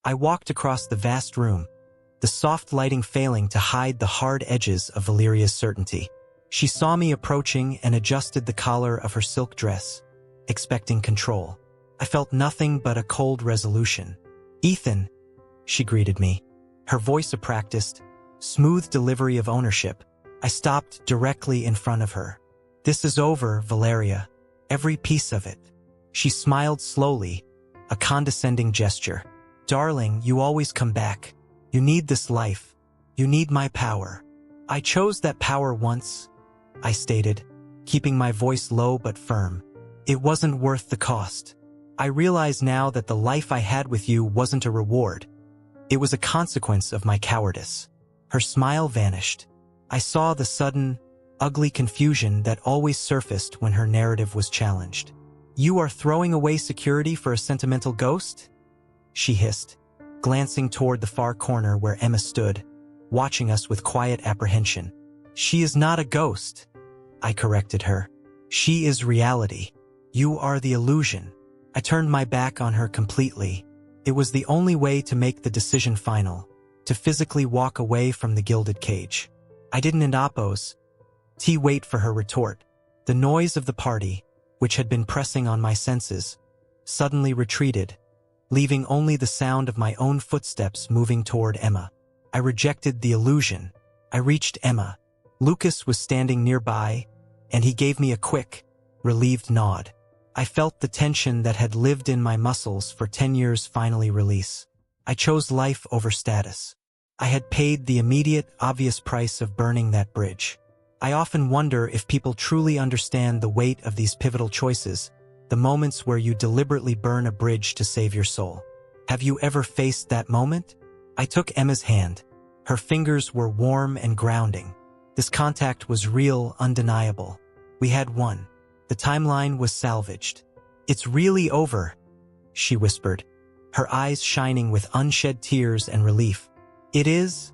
I walked across the vast room, the soft lighting failing to hide the hard edges of Valeria's certainty. She saw me approaching and adjusted the collar of her silk dress, expecting control. I felt nothing but a cold resolution. "Ethan," she greeted me, her voice a practiced, smooth delivery of ownership. I stopped directly in front of her. "This is over, Valeria. Every piece of it." She smiled slowly, a condescending gesture. "Darling, you always come back. You need this life. You need my power." "I chose that power once," I stated, keeping my voice low but firm. "It wasn't worth the cost. I realize now that the life I had with you wasn't a reward. It was a consequence of my cowardice." Her smile vanished. I saw the sudden, ugly confusion that always surfaced when her narrative was challenged. "You are throwing away security for a sentimental ghost?" she hissed, glancing toward the far corner where Emma stood, watching us with quiet apprehension. "She is not a ghost," I corrected her. "She is reality. You are the illusion." I turned my back on her completely. It was the only way to make the decision final, to physically walk away from the gilded cage. I didn't oppose. Wait for her retort. The noise of the party, which had been pressing on my senses, suddenly retreated, leaving only the sound of my own footsteps moving toward Emma. I rejected the illusion. I reached Emma. Lucas was standing nearby, and he gave me a quick, relieved nod. I felt the tension that had lived in my muscles for 10 years finally release. I chose life over status. I had paid the immediate, obvious price of burning that bridge. I often wonder if people truly understand the weight of these pivotal choices, the moments where you deliberately burn a bridge to save your soul. Have you ever faced that moment? I took Emma's hand. Her fingers were warm and grounding. This contact was real, undeniable. We had won. The timeline was salvaged. "It's really over," she whispered, her eyes shining with unshed tears and relief. "It is,"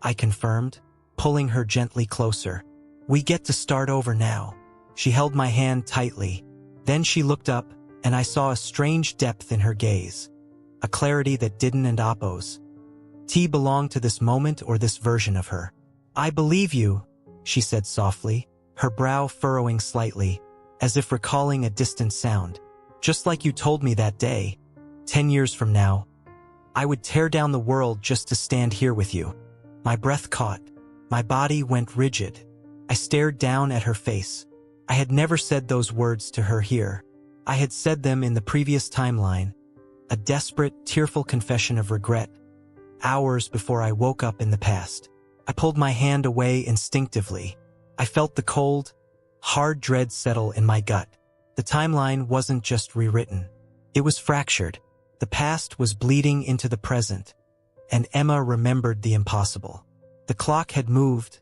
I confirmed, pulling her gently closer. "We get to start over now." She held my hand tightly. Then she looked up, and I saw a strange depth in her gaze, a clarity that didn't oppose. Belonged to this moment or this version of her. "I believe you," she said softly, her brow furrowing slightly, as if recalling a distant sound. "Just like you told me that day, 10 years from now, I would tear down the world just to stand here with you." My breath caught. My body went rigid. I stared down at her face. I had never said those words to her here. I had said them in the previous timeline, a desperate, tearful confession of regret, hours before I woke up in the past. I pulled my hand away instinctively. I felt the cold, hard dread settle in my gut. The timeline wasn't just rewritten. It was fractured. The past was bleeding into the present, and Emma remembered the impossible. The clock had moved,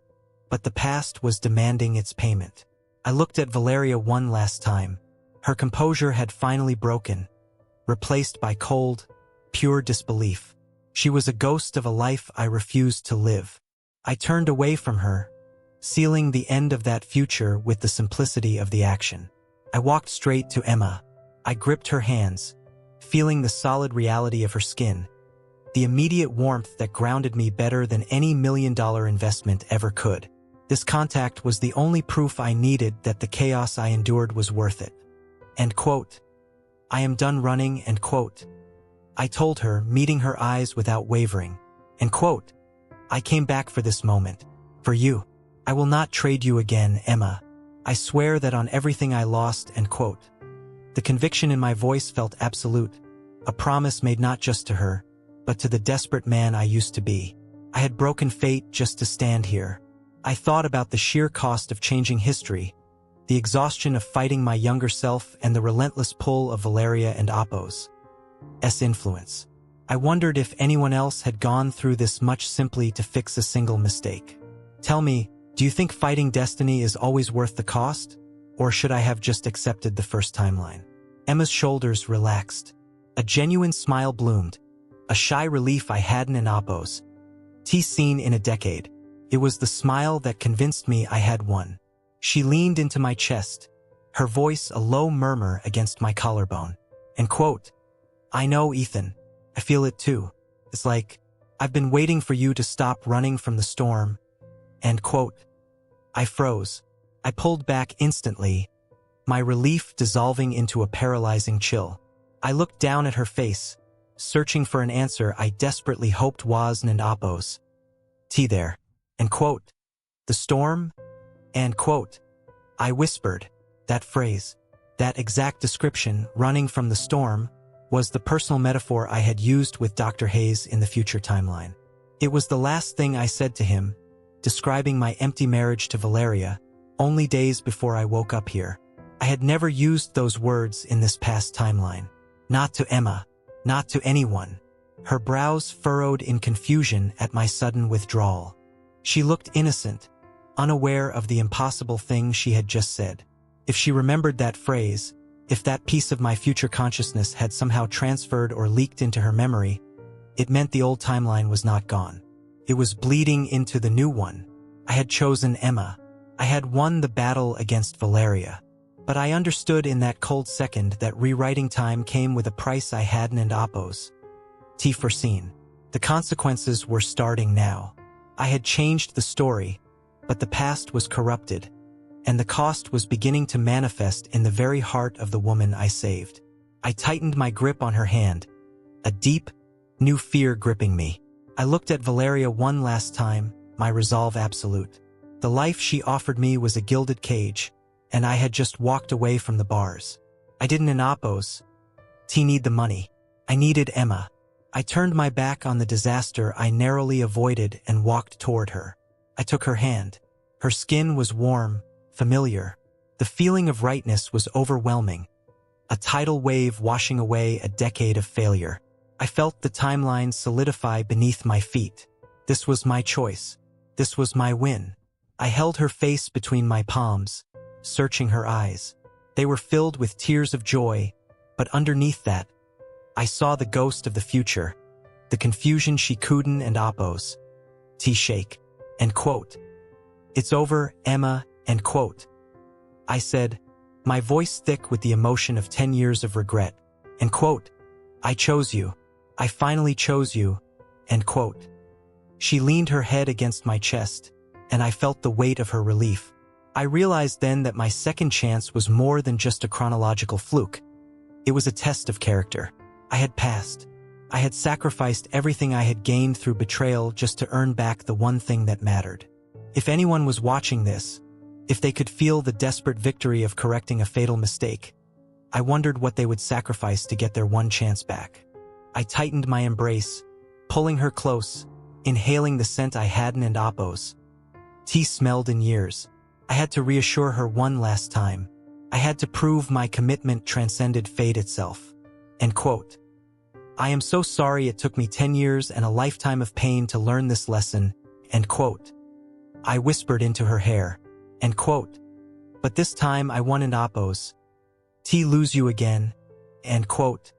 but the past was demanding its payment. I looked at Valeria one last time. Her composure had finally broken, replaced by cold, pure disbelief. She was a ghost of a life I refused to live. I turned away from her, sealing the end of that future with the simplicity of the action. I walked straight to Emma. I gripped her hands, feeling the solid reality of her skin, the immediate warmth that grounded me better than any $1,000,000 investment ever could. This contact was the only proof I needed that the chaos I endured was worth it. End quote. "I am done running," end quote. I told her, meeting her eyes without wavering. End quote. "I came back for this moment. For you. I will not trade you again, Emma. I swear that on everything I lost," end quote. The conviction in my voice felt absolute, a promise made not just to her, but to the desperate man I used to be. I had broken fate just to stand here. I thought about the sheer cost of changing history, the exhaustion of fighting my younger self, and the relentless pull of Valeria and Appo's influence. I wondered if anyone else had gone through this much simply to fix a single mistake. Tell me, do you think fighting destiny is always worth the cost? Or should I have just accepted the first timeline? Emma's shoulders relaxed. A genuine smile bloomed, a shy relief I hadn't in Appo's seen in a decade. It was the smile that convinced me I had won. She leaned into my chest, her voice a low murmur against my collarbone. End quote. "I know, Ethan. I feel it too. It's like, I've been waiting for you to stop running from the storm. End quote. I froze. I pulled back instantly, my relief dissolving into a paralyzing chill. I looked down at her face, searching for an answer I desperately hoped was and Apos. T there. End quote. The storm? End quote. I whispered. That phrase, that exact description, running from the storm, was the personal metaphor I had used with Dr. Hayes in the future timeline. It was the last thing I said to him, describing my empty marriage to Valeria, only days before I woke up here. I had never used those words in this past timeline. Not to Emma, not to anyone. Her brows furrowed in confusion at my sudden withdrawal. She looked innocent, unaware of the impossible thing she had just said. If she remembered that phrase, if that piece of my future consciousness had somehow transferred or leaked into her memory, it meant the old timeline was not gone. It was bleeding into the new one. I had chosen Emma. I had won the battle against Valeria. But I understood in that cold second that rewriting time came with a price I hadn't Apos. Foreseen. The consequences were starting now. I had changed the story, but the past was corrupted, and the cost was beginning to manifest in the very heart of the woman I saved. I tightened my grip on her hand, a deep, new fear gripping me. I looked at Valeria one last time, my resolve absolute. The life she offered me was a gilded cage, and I had just walked away from the bars. I didn't Apos. Need the money. I needed Emma. I turned my back on the disaster I narrowly avoided and walked toward her. I took her hand. Her skin was warm, familiar. The feeling of rightness was overwhelming. A tidal wave washing away a decade of failure. I felt the timeline solidify beneath my feet. This was my choice. This was my win. I held her face between my palms, searching her eyes. They were filled with tears of joy, but underneath that, I saw the ghost of the future, the confusion she couldn't Apos. Shake. End quote. It's over, Emma. End quote. I said, my voice thick with the emotion of 10 years of regret. End quote. I chose you. I finally chose you. End quote. She leaned her head against my chest, and I felt the weight of her relief. I realized then that my second chance was more than just a chronological fluke. It was a test of character. I had passed. I had sacrificed everything I had gained through betrayal just to earn back the one thing that mattered. If anyone was watching this, if they could feel the desperate victory of correcting a fatal mistake, I wondered what they would sacrifice to get their one chance back. I tightened my embrace, pulling her close, inhaling the scent I hadn't Apos. Tea smelled in years. I had to reassure her one last time. I had to prove my commitment transcended fate itself. End quote. I am so sorry it took me 10 years and a lifetime of pain to learn this lesson. End quote. I whispered into her hair. End quote. But this time I won Apos. Lose you again. End quote.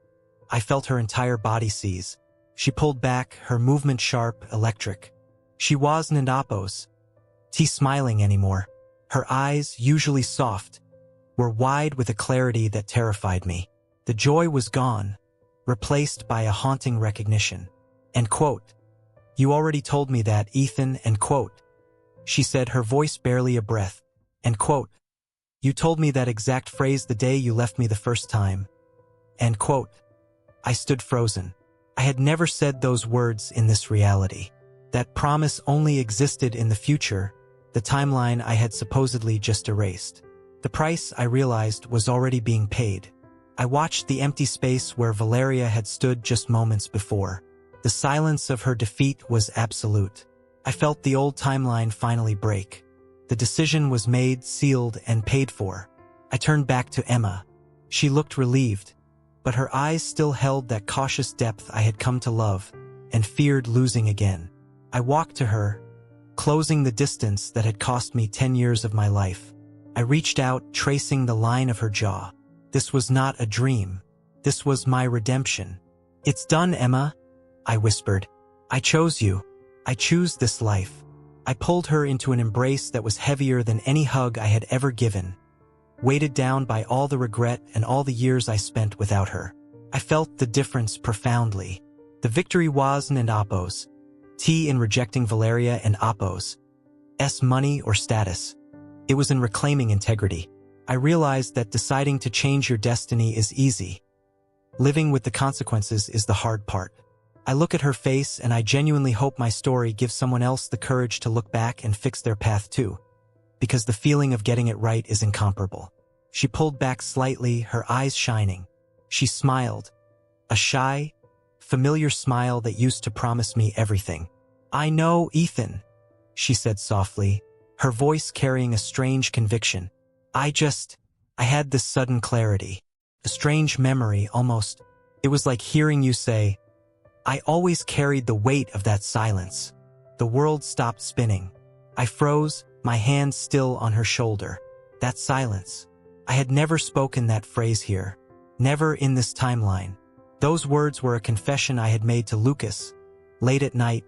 I felt her entire body seize. She pulled back, her movement sharp, electric. She wasn't Apos. Smiling anymore. Her eyes, usually soft, were wide with a clarity that terrified me. The joy was gone, replaced by a haunting recognition. End quote. You already told me that, Ethan. End quote. She said, her voice barely a breath. End quote. You told me that exact phrase the day you left me the first time. End quote. I stood frozen. I had never said those words in this reality. That promise only existed in the future, the timeline I had supposedly just erased. The price, I realized, was already being paid. I watched the empty space where Valeria had stood just moments before. The silence of her defeat was absolute. I felt the old timeline finally break. The decision was made, sealed, and paid for. I turned back to Emma. She looked relieved, but her eyes still held that cautious depth I had come to love and feared losing again. I walked to her, closing the distance that had cost me 10 years of my life. I reached out, tracing the line of her jaw. This was not a dream. This was my redemption. It's done, Emma, I whispered. I chose you. I choose this life. I pulled her into an embrace that was heavier than any hug I had ever given, weighted down by all the regret and all the years I spent without her. I felt the difference profoundly. The victory was and Apo's. T in rejecting Valeria and Apo's. S money or status. It was in reclaiming integrity. I realized that deciding to change your destiny is easy. Living with the consequences is the hard part. I look at her face and I genuinely hope my story gives someone else the courage to look back and fix their path too. Because the feeling of getting it right is incomparable. She pulled back slightly, her eyes shining. She smiled. A shy, familiar smile that used to promise me everything. I know, Ethan, she said softly, her voice carrying a strange conviction. I had this sudden clarity. A strange memory, almost. It was like hearing you say, I always carried the weight of that silence. The world stopped spinning. I froze, my hand still on her shoulder. That silence. I had never spoken that phrase here. Never in this timeline. Those words were a confession I had made to Lucas. Late at night,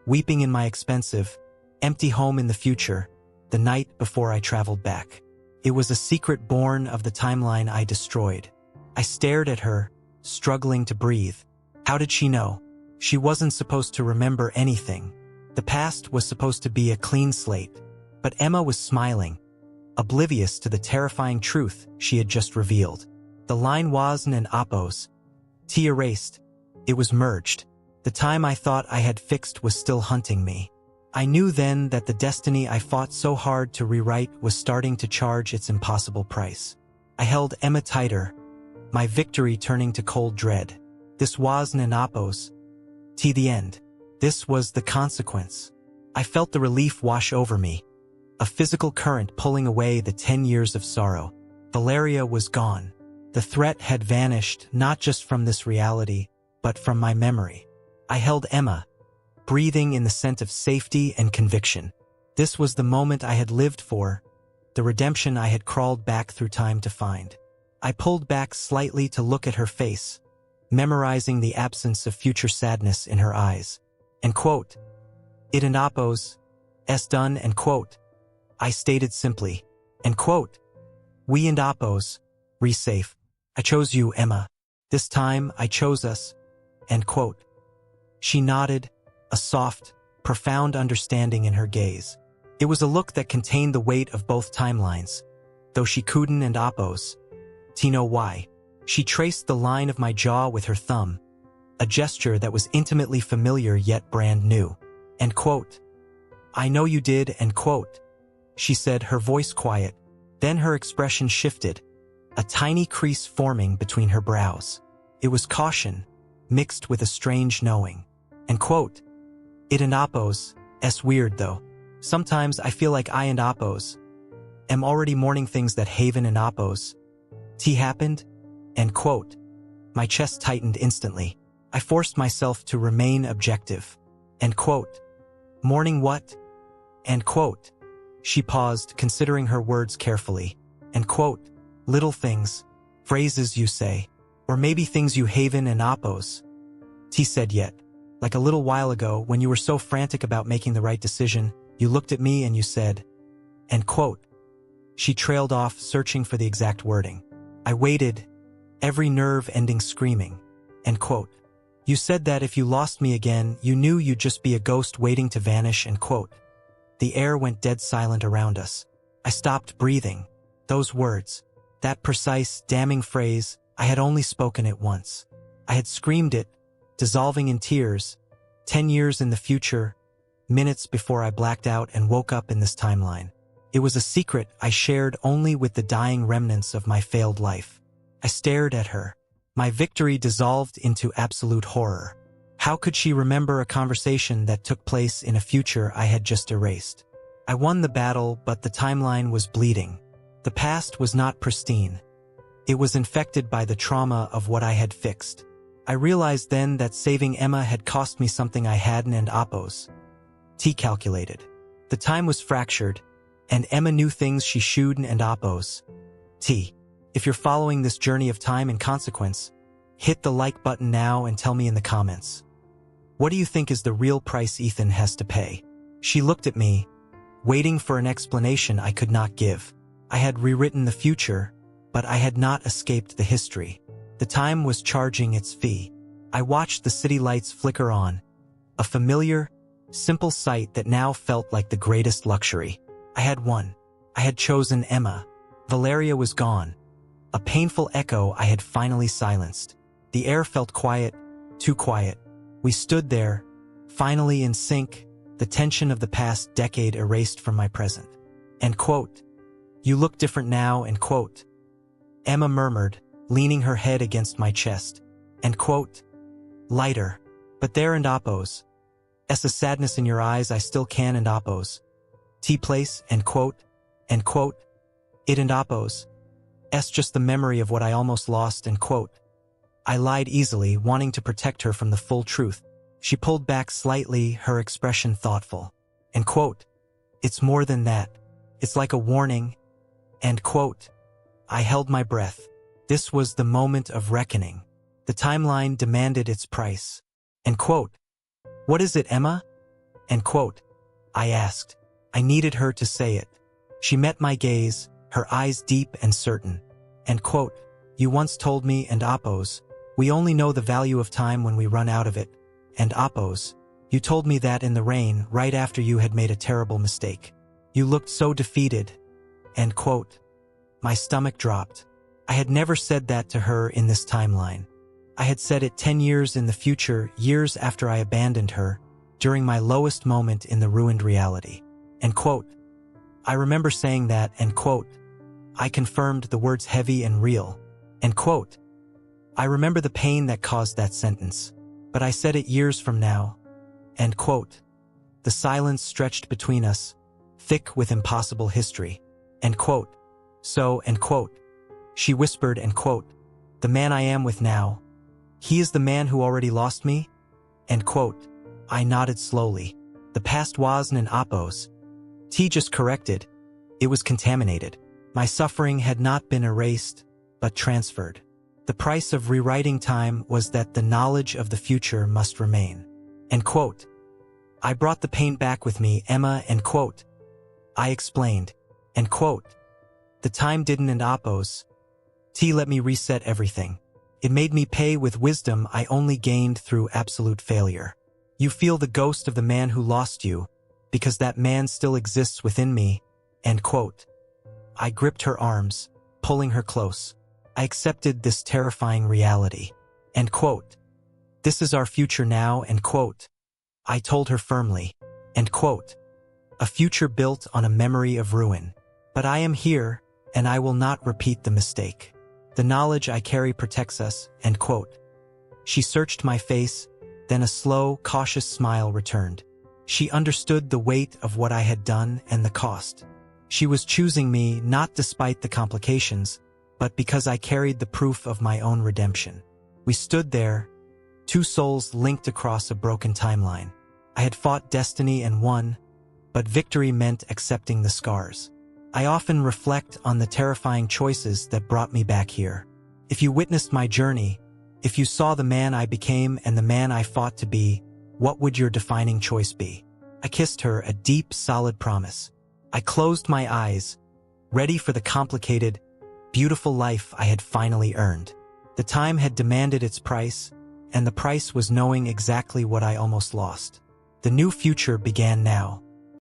weeping in my expensive, empty home in the future, the night before I traveled back. It was a secret born of the timeline I destroyed. I stared at her, struggling to breathe. How did she know? She wasn't supposed to remember anything. The past was supposed to be a clean slate. But Emma was smiling, oblivious to the terrifying truth she had just revealed. The line wasn't an Apo's. T erased. It was merged. The time I thought I had fixed was still hunting me. I knew then that the destiny I fought so hard to rewrite was starting to charge its impossible price. I held Emma tighter, my victory turning to cold dread. This wasn't an Apo's. T the end. This was the consequence. I felt the relief wash over me. A physical current pulling away the 10 years of sorrow. Valeria was gone. The threat had vanished not just from this reality, but from my memory. I held Emma, breathing in the scent of safety and conviction. This was the moment I had lived for, the redemption I had crawled back through time to find. I pulled back slightly to look at her face, memorizing the absence of future sadness in her eyes. And quote, it and Apo's, S done and quote. I stated simply, and quote, we and Apo's, re-safe. I chose you, Emma. This time I chose us, end quote. She nodded, a soft, profound understanding in her gaze. It was a look that contained the weight of both timelines, though she couldn't and Apo's. Tino why? She traced the line of my jaw with her thumb, a gesture that was intimately familiar yet brand new. End quote. I know you did, end quote. She said, her voice quiet. Then her expression shifted, a tiny crease forming between her brows. It was caution, mixed with a strange knowing. End quote. It and Apo's, S weird though. Sometimes I feel like I and Apo's am already mourning things that Haven and Apo's T happened, end quote. My chest tightened instantly. I forced myself to remain objective. End quote. Mourning what? End quote. She paused, considering her words carefully. End quote. Little things, phrases you say, or maybe things you Haven and Apo's T said yet. Like a little while ago, when you were so frantic about making the right decision, you looked at me and you said, end quote. She trailed off, searching for the exact wording. I waited, every nerve ending screaming, end quote. You said that if you lost me again, you knew you'd just be a ghost waiting to vanish, end quote. The air went dead silent around us. I stopped breathing. Those words, that precise, damning phrase, I had only spoken it once. I had screamed it, dissolving in tears, 10 years in the future, minutes before I blacked out and woke up in this timeline. It was a secret I shared only with the dying remnants of my failed life. I stared at her. My victory dissolved into absolute horror. How could she remember a conversation that took place in a future I had just erased? I won the battle, but the timeline was bleeding. The past was not pristine. It was infected by the trauma of what I had fixed. I realized then that saving Emma had cost me something I hadn't and Apo's T calculated. The time was fractured, and Emma knew things she shouldn't and Apo's T. If you're following this journey of time and consequence, hit the like button now and tell me in the comments. What do you think is the real price Ethan has to pay? She looked at me, waiting for an explanation I could not give. I had rewritten the future, but I had not escaped the history. The time was charging its fee. I watched the city lights flicker on, a familiar, simple sight that now felt like the greatest luxury. I had won. I had chosen Emma. Valeria was gone. A painful echo I had finally silenced. The air felt quiet, too quiet. We stood there, finally in sync, the tension of the past decade erased from my present. End quote. You look different now, end quote. Emma murmured, leaning her head against my chest. End quote. Lighter. But there and oppose. S a sadness in your eyes I still can and oppose. T place, end quote. End quote. It and oppose. S just the memory of what I almost lost, end quote. I lied easily, wanting to protect her from the full truth. She pulled back slightly, her expression thoughtful. End quote. It's more than that. It's like a warning. End quote. I held my breath. This was the moment of reckoning. The timeline demanded its price. End quote. What is it, Emma? End quote. I asked. I needed her to say it. She met my gaze, her eyes deep and certain. End quote. You once told me, and oppose, we only know the value of time when we run out of it. And oppose, you told me that in the rain right after you had made a terrible mistake. You looked so defeated. End quote. My stomach dropped. I had never said that to her in this timeline. I had said it 10 years in the future, years after I abandoned her, during my lowest moment in the ruined reality. End quote. I remember saying that, end quote. I confirmed the words heavy and real. End quote. I remember the pain that caused that sentence. But I said it years from now. End quote. The silence stretched between us, thick with impossible history. End quote. So, end quote. She whispered, end quote. The man I am with now. He is the man who already lost me? End quote. I nodded slowly. The past wasn't an oppose. T just corrected. It was contaminated. My suffering had not been erased, but transferred. The price of rewriting time was that the knowledge of the future must remain. End quote. I brought the pain back with me, Emma, end quote. I explained. End quote. The time didn't end oppose. T let me reset everything. It made me pay with wisdom I only gained through absolute failure. You feel the ghost of the man who lost you, because that man still exists within me, end quote. I gripped her arms, pulling her close. I accepted this terrifying reality. End quote. This is our future now, end quote. I told her firmly. End quote. A future built on a memory of ruin. But I am here, and I will not repeat the mistake. The knowledge I carry protects us, end quote. She searched my face, then a slow, cautious smile returned. She understood the weight of what I had done and the cost. She was choosing me not despite the complications, but because I carried the proof of my own redemption. We stood there, two souls linked across a broken timeline. I had fought destiny and won, but victory meant accepting the scars. I often reflect on the terrifying choices that brought me back here. If you witnessed my journey, if you saw the man I became and the man I fought to be, what would your defining choice be? I kissed her, a deep, solid promise. I closed my eyes, ready for the complicated, beautiful life I had finally earned. The time had demanded its price, and the price was knowing exactly what I almost lost. The new future began now.